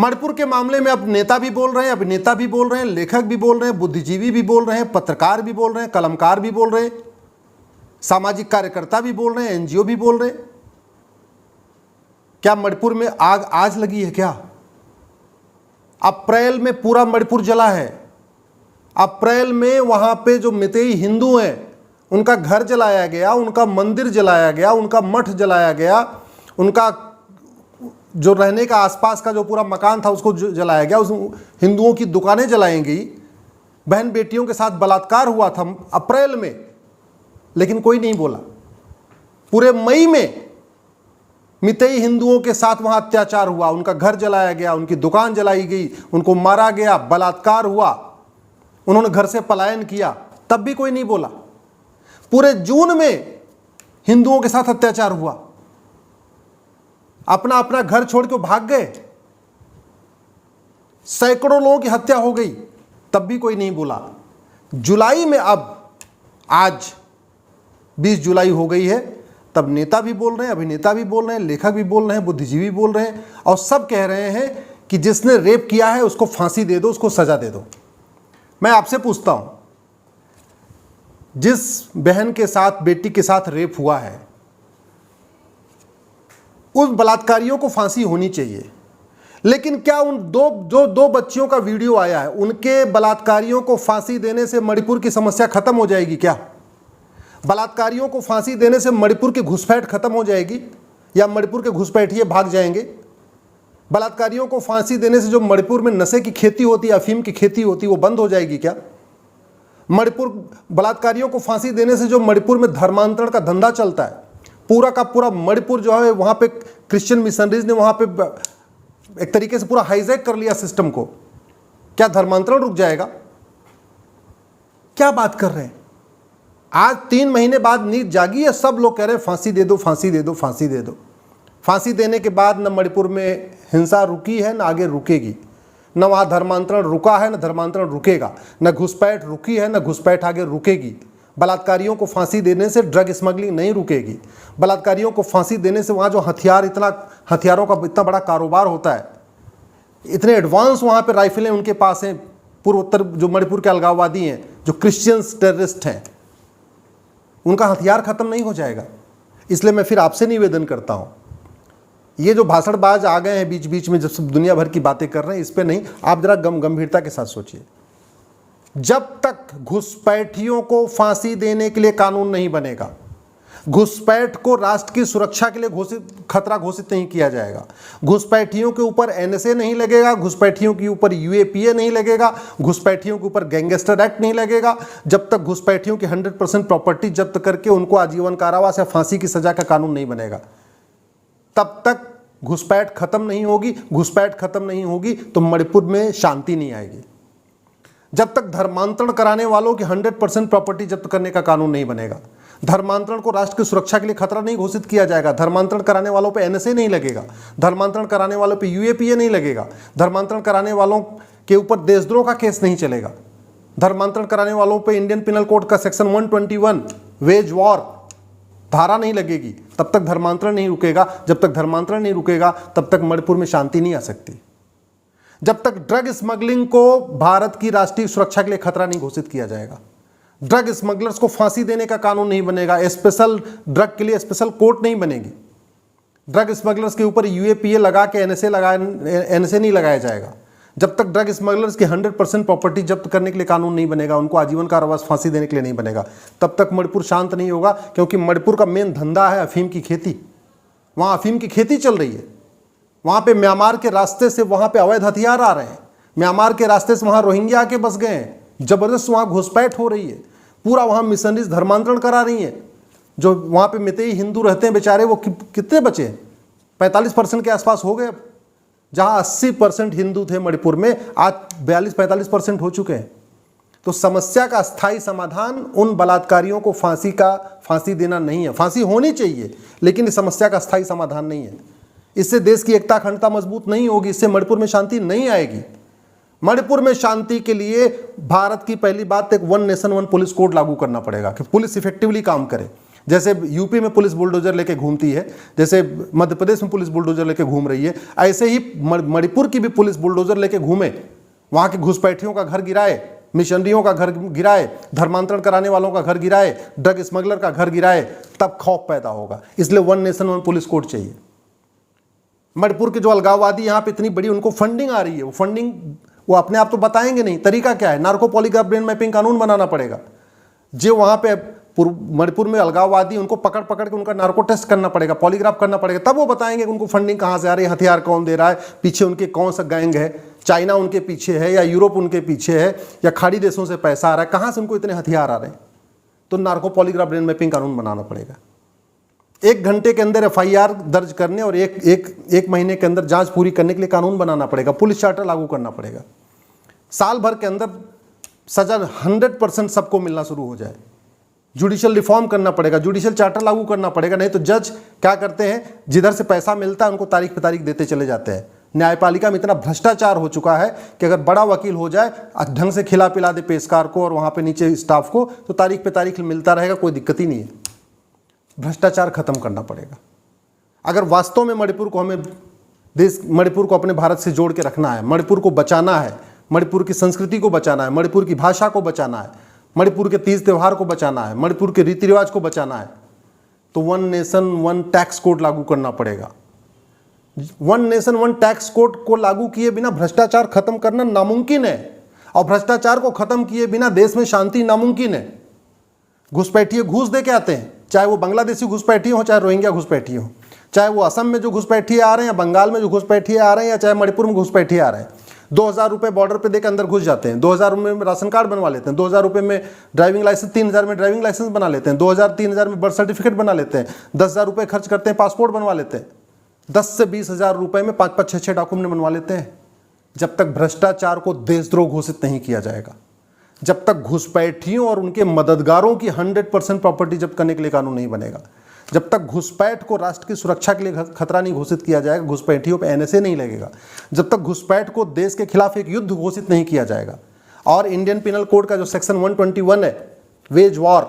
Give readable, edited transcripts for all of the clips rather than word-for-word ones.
मणिपुर के मामले में अब नेता भी बोल रहे हैं, अभिनेता भी बोल रहे हैं, लेखक भी बोल रहे हैं, बुद्धिजीवी भी बोल रहे हैं, पत्रकार भी बोल रहे हैं, कलमकार भी बोल रहे हैं, सामाजिक कार्यकर्ता भी बोल रहे हैं, एनजीओ भी बोल रहे हैं। क्या मणिपुर में आग आज लगी है क्या? अप्रैल में पूरा मणिपुर जला है। अप्रैल में वहां पे जो मितेई हिंदू हैं उनका घर जलाया गया, उनका मंदिर जलाया गया, उनका मठ जलाया गया, उनका जो रहने का आसपास का जो पूरा मकान था उसको जलाया गया, उस हिंदुओं की दुकानें जलाई गई, बहन बेटियों के साथ बलात्कार हुआ था अप्रैल में, लेकिन कोई नहीं बोला। पूरे मई में मितेई हिंदुओं के साथ वहां अत्याचार हुआ, उनका घर जलाया गया, उनकी दुकान जलाई गई, उनको मारा गया, बलात्कार हुआ, उन्होंने घर से पलायन किया, तब भी कोई नहीं बोला। पूरे जून में हिंदुओं के साथ अत्याचार हुआ, अपना अपना घर छोड़ के भाग गए, सैकड़ों लोगों की हत्या हो गई, तब भी कोई नहीं बोला। जुलाई में अब आज 20 जुलाई हो गई है, तब नेता भी बोल रहे हैं, अभिनेता भी बोल रहे हैं, लेखक भी बोल रहे हैं, बुद्धिजीवी बोल रहे हैं, और सब कह रहे हैं कि जिसने रेप किया है उसको फांसी दे दो, उसको सजा दे दो। मैं आपसे पूछता हूं, जिस बहन के साथ, बेटी के साथ रेप हुआ है, उस बलात्कारियों को फांसी होनी चाहिए, लेकिन क्या उन दो बच्चियों का वीडियो आया है, उनके बलात्कारियों को फांसी देने से मणिपुर की समस्या खत्म हो जाएगी क्या? बलात्कारियों को फांसी देने से मणिपुर की घुसपैठ खत्म हो जाएगी या मणिपुर के घुसपैठिए भाग जाएंगे? बलात्कारियों को फांसी देने से जो मणिपुर में नशे की खेती होती है, अफीम की खेती होती है, वो बंद हो जाएगी क्या? बलात्कारियों को फांसी देने से जो मणिपुर में धर्मांतरण का धंधा चलता है, पूरा का पूरा मणिपुर जो है, वहां पे क्रिश्चियन मिशनरीज ने वहां पे एक तरीके से पूरा हाईजैक कर लिया सिस्टम को, क्या धर्मांतरण रुक जाएगा? क्या बात कर रहे हैं? आज 3 महीने बाद नींद जागी है, सब लोग कह रहे हैं फांसी दे दो, फांसी दे दो, फांसी दे दो। फांसी देने के बाद न मणिपुर में हिंसा रुकी है, न आगे रुकेगी, न वहाँ धर्मांतरण रुका है, न धर्मांतरण रुकेगा, न घुसपैठ रुकी है, न घुसपैठ आगे रुकेगी। बलात्कारियों को फांसी देने से ड्रग स्मगलिंग नहीं रुकेगी। बलात्कारियों को फांसी देने से वहाँ जो हथियारों का इतना बड़ा कारोबार होता है, इतने एडवांस वहाँ पे राइफलें उनके पास हैं, पूर्वोत्तर जो मणिपुर के अलगाववादी हैं, जो क्रिश्चियंस टेररिस्ट हैं, उनका हथियार खत्म नहीं हो जाएगा। इसलिए मैं फिर आपसे निवेदन करता हूँ, ये जो भाषणबाज आ गए हैं बीच बीच में, जब सब दुनिया भर की बातें कर रहे हैं, इस पे नहीं, आप जरा गंभीरता के साथ सोचिए। जब तक घुसपैठियों को फांसी देने के लिए कानून नहीं बनेगा, घुसपैठ को राष्ट्र की सुरक्षा के लिए खतरा घोषित नहीं किया जाएगा, घुसपैठियों के ऊपर एनएसए नहीं लगेगा, घुसपैठियों के ऊपर यूएपीए नहीं लगेगा, घुसपैठियों के ऊपर गैंगस्टर एक्ट नहीं लगेगा, जब तक घुसपैठियों की 100% प्रॉपर्टी जब्त करके उनको आजीवन कारावास या फांसी की सजा का कानून नहीं बनेगा, तब तक घुसपैठ खत्म नहीं होगी। घुसपैठ खत्म नहीं होगी तो मणिपुर में शांति नहीं आएगी। जब तक धर्मांतरण कराने वालों की 100% प्रॉपर्टी जब्त करने का कानून नहीं बनेगा, धर्मांतरण को राष्ट्र की सुरक्षा के लिए खतरा नहीं घोषित किया जाएगा, धर्मांतरण कराने वालों पे एनएसए नहीं लगेगा, धर्मांतरण कराने वालों पे यूएपीए नहीं लगेगा, धर्मांतरण कराने वालों के ऊपर देशद्रोह का केस नहीं चलेगा, धर्मांतरण कराने वालों पे इंडियन पिनल कोड का सेक्शन 121 वेज वॉर धारा नहीं लगेगी, तब तक धर्मांतरण नहीं रुकेगा। जब तक धर्मांतरण नहीं रुकेगा तब तक मणिपुर में शांति नहीं आ सकती। जब तक ड्रग स्मगलिंग को भारत की राष्ट्रीय सुरक्षा के लिए खतरा नहीं घोषित किया जाएगा, ड्रग स्मगलर्स को फांसी देने का कानून नहीं बनेगा, स्पेशल ड्रग के लिए स्पेशल कोर्ट नहीं बनेगी, ड्रग स्मगलर्स के ऊपर यूएपीए लगा के एनएसए नहीं लगाया जाएगा, जब तक ड्रग स्मगलर्स की 100% प्रॉपर्टी जब्त करने के लिए कानून नहीं बनेगा, उनको आजीवन कारावास फांसी देने के लिए नहीं बनेगा, तब तक मणिपुर शांत नहीं होगा। क्योंकि मणिपुर का मेन धंधा है अफीम की खेती, वहाँ अफीम की खेती चल रही है, वहाँ पे म्यांमार के रास्ते से वहाँ पे अवैध हथियार आ रहे हैं, म्यांमार के रास्ते से वहाँ रोहिंग्या आके बस गए हैं, जबरदस्त वहाँ घुसपैठ हो रही है, पूरा वहाँ मिशनरीज धर्मांतरण करा रही हैं। जो वहाँ पे मितेई हिंदू रहते हैं बेचारे, वो कितने बचे हैं? 45% के आसपास हो गए। अब जहाँ 80% हिंदू थे मणिपुर में, आज 42-45% हो चुके हैं। तो समस्या का स्थायी समाधान उन बलात्कारियों को फांसी देना नहीं है। फांसी होनी चाहिए, लेकिन इस समस्या का स्थायी समाधान नहीं है। इससे देश की एकता अखंडता मजबूत नहीं होगी, इससे मणिपुर में शांति नहीं आएगी। मणिपुर में शांति के लिए भारत की पहली बात, एक 1 नेशन 1 पुलिस कोड लागू करना पड़ेगा कि पुलिस इफेक्टिवली काम करे। जैसे यूपी में पुलिस बुलडोजर लेके घूमती है, जैसे मध्य प्रदेश में पुलिस बुलडोजर लेके घूम रही है, ऐसे ही मणिपुर की भी पुलिस बुलडोजर लेके घूमे, वहाँ के घुसपैठियों का घर गिराए, मिशनरियों का घर गिराए, धर्मांतरण कराने वालों का घर गिराए, ड्रग स्मगलर का घर गिराए, तब खौफ पैदा होगा। इसलिए one nation one police code चाहिए। मणिपुर के जो अलगाववादी यहाँ पे इतनी बड़ी उनको फंडिंग आ रही है, वो फंडिंग वो अपने आप तो बताएंगे नहीं, तरीका क्या है? नार्को पॉलीग्राफ ब्रेन मैपिंग कानून बनाना पड़ेगा। जो वहाँ पे मणिपुर में अलगाववादी, उनको पकड़ पकड़ के उनका नार्को टेस्ट करना पड़ेगा, पॉलीग्राफ करना पड़ेगा, तब वो बताएंगे कि उनको फंडिंग कहाँ से आ रही है, हथियार कौन दे रहा है, पीछे उनके कौन सा गैंग है, चाइना उनके पीछे है या यूरोप उनके पीछे है या खाड़ी देशों से पैसा आ रहा है, कहाँ से उनको इतने हथियार आ रहे हैं। तो नार्को पॉलीग्राफ ब्रेन मैपिंग कानून बनाना पड़ेगा। 1 घंटे के अंदर FIR दर्ज करने और एक महीने के अंदर जांच पूरी करने के लिए कानून बनाना पड़ेगा। पुलिस चार्टर लागू करना पड़ेगा। साल भर के अंदर सजा 100% सबको मिलना शुरू हो जाए। जुडिशियल रिफॉर्म करना पड़ेगा, जुडिशियल चार्टर लागू करना पड़ेगा। नहीं तो जज क्या करते हैं, जिधर से पैसा मिलता है उनको तारीख पे तारीख देते चले जाते हैं। न्यायपालिका में इतना भ्रष्टाचार हो चुका है कि अगर बड़ा वकील हो जाए, ढंग से खिला पिला दे पेशकार को और वहाँ पे नीचे स्टाफ को, तो तारीख पे तारीख मिलता रहेगा, कोई दिक्कत ही नहीं है। भ्रष्टाचार खत्म करना पड़ेगा। अगर वास्तव में मणिपुर को अपने भारत से जोड़ के रखना है, मणिपुर को बचाना है, मणिपुर की संस्कृति को बचाना है, मणिपुर की भाषा को बचाना है, मणिपुर के तीज त्यौहार को बचाना है, मणिपुर के रीति रिवाज को बचाना है, तो one nation one tax code लागू करना पड़ेगा। One nation one tax code को लागू किए बिना भ्रष्टाचार खत्म करना नामुमकिन है, और भ्रष्टाचार को खत्म किए बिना देश में शांति नामुमकिन है। घुसपैठिए घूस दे के आते हैं, चाहे वो बांग्लादेशी घुसपैठिए हो, चाहे रोहिंग्या घुसपैठिए हो, चाहे वो असम में जो घुसपैठिए आ रहे हैं या बंगाल में जो घुसपैठिए आ रहे हैं या चाहे मणिपुर में घुसपैठिए आ रहे हैं। 2000 रुपये बॉर्डर पे देकर अंदर घुस जाते हैं, 2000 रुपये में राशन कार्ड बनवा लेते हैं, 2000 रुपये में ड्राइविंग लाइसेंस, 3000 में ड्राइविंग लाइसेंस बना लेते हैं, 2000-3000 में बर्थ सर्टिफिकेट बना लेते हैं, 10,000 रुपये खर्च करते हैं पासपोर्ट बनवा लेते हैं, 10 से 20,000 रुपये में 5-5, 6-6 डॉक्यूमेंट बनवा लेते हैं। जब तक भ्रष्टाचार को देशद्रोह घोषित नहीं किया जाएगा, जब तक घुसपैठियों और उनके मददगारों की 100% प्रॉपर्टी जब्त करने के लिए कानून नहीं बनेगा, जब तक घुसपैठ को राष्ट्र की सुरक्षा के लिए खतरा नहीं घोषित किया जाएगा, घुसपैठियों पे NSA नहीं लगेगा, जब तक घुसपैठ को देश के खिलाफ एक युद्ध घोषित नहीं किया जाएगा, और इंडियन पिनल कोड का जो सेक्शन 121 है, वेज वॉर,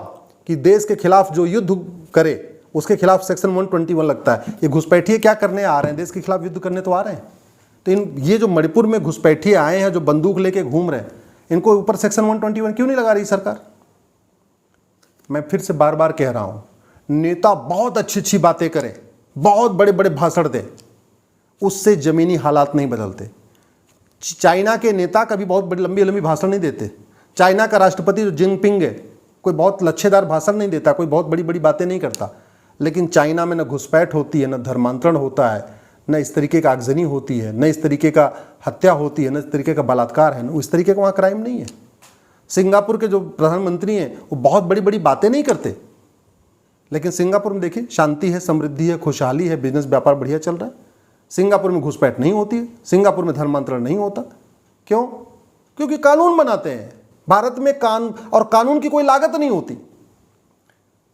कि देश के खिलाफ जो युद्ध करे उसके खिलाफ सेक्शन 121 लगता है। ये घुसपैठिए क्या करने आ रहे हैं? देश के खिलाफ युद्ध करने तो आ रहे हैं। तो ये जो मणिपुर में घुसपैठिए आए हैं, जो बंदूक लेके घूम रहे हैं, इनको ऊपर सेक्शन 121 क्यों नहीं लगा रही सरकार? मैं फिर से बार बार कह रहा हूं, नेता बहुत अच्छी अच्छी बातें करें, बहुत बड़े बड़े भाषण दे, उससे जमीनी हालात नहीं बदलते। चाइना के नेता कभी बहुत बड़ी लंबी लंबी भाषण नहीं देते। चाइना का राष्ट्रपति जो जिनपिंग है, कोई बहुत लच्छेदार भाषण नहीं देता, कोई बहुत बड़ी बड़ी बातें नहीं करता, लेकिन चाइना में न घुसपैठ होती है, न धर्मांतरण होता है, न इस तरीके का आगजनी होती है, न इस तरीके का हत्या होती है, न इस तरीके का बलात्कार है, न इस तरीके का वहाँ क्राइम नहीं है। सिंगापुर के जो प्रधानमंत्री हैं वो बहुत बड़ी बड़ी बातें नहीं करते, लेकिन सिंगापुर में देखिए शांति है, समृद्धि है, खुशहाली है, बिजनेस व्यापार बढ़िया चल रहा है। सिंगापुर में घुसपैठ नहीं होती है, सिंगापुर में धर्मांतरण नहीं होता। क्यों? क्योंकि कानून बनाते हैं। भारत में कानून की कोई लागत नहीं होती।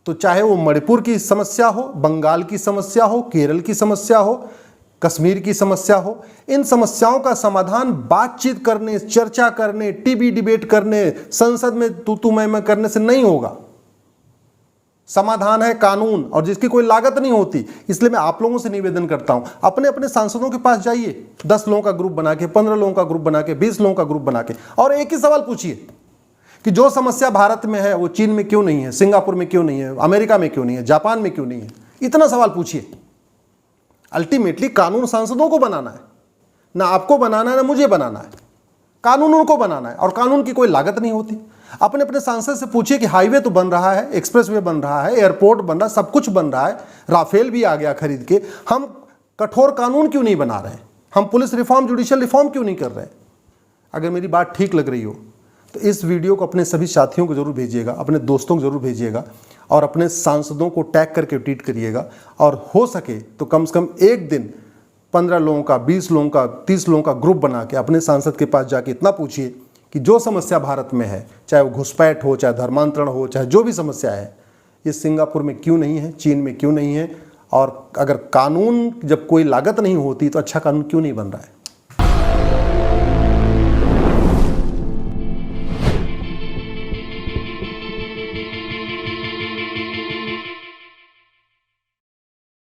तो चाहे वो मणिपुर की समस्या हो, बंगाल की समस्या हो, केरल की समस्या हो, कश्मीर की समस्या हो, इन समस्याओं का समाधान बातचीत करने, चर्चा करने, टीवी डिबेट करने, संसद में तू मैं करने से नहीं होगा। समाधान है कानून, और जिसकी कोई लागत नहीं होती। इसलिए मैं आप लोगों से निवेदन करता हूं, अपने अपने सांसदों के पास जाइए, 10 लोगों का ग्रुप बना के, 15 लोगों का ग्रुप बना के, 20 लोगों का ग्रुप बना के, और एक ही सवाल पूछिए कि जो समस्या भारत में है वो चीन में क्यों नहीं है, सिंगापुर में क्यों नहीं है, अमेरिका में क्यों नहीं है, जापान में क्यों नहीं है। इतना सवाल पूछिए। अल्टीमेटली कानून सांसदों को बनाना है, ना आपको बनाना है, ना मुझे बनाना है। कानून उनको बनाना है, और कानून की कोई लागत नहीं होती। अपने अपने सांसद से पूछिए कि हाईवे तो बन रहा है, एक्सप्रेसवे बन रहा है, एयरपोर्ट बन रहा है, सब कुछ बन रहा है, राफेल भी आ गया खरीद के, हम कठोर कानून क्यों नहीं बना रहे? हम पुलिस रिफॉर्म, जुडिशियल रिफॉर्म क्यों नहीं कर रहे? अगर मेरी बात ठीक लग रही हो तो इस वीडियो को अपने सभी साथियों को जरूर भेजिएगा, अपने दोस्तों को जरूर भेजिएगा, और अपने सांसदों को टैग करके ट्वीट करिएगा। और हो सके तो कम से कम एक दिन 15 लोगों का, 20 लोगों का, 30 लोगों का ग्रुप बना के अपने सांसद के पास जाके इतना पूछिए कि जो समस्या भारत में है, चाहे वो घुसपैठ हो, चाहे धर्मांतरण हो, चाहे जो भी समस्या है, ये सिंगापुर में क्यों नहीं है, चीन में क्यों नहीं है, और अगर कानून जब कोई लागत नहीं होती तो अच्छा कानून क्यों नहीं बन रहा है।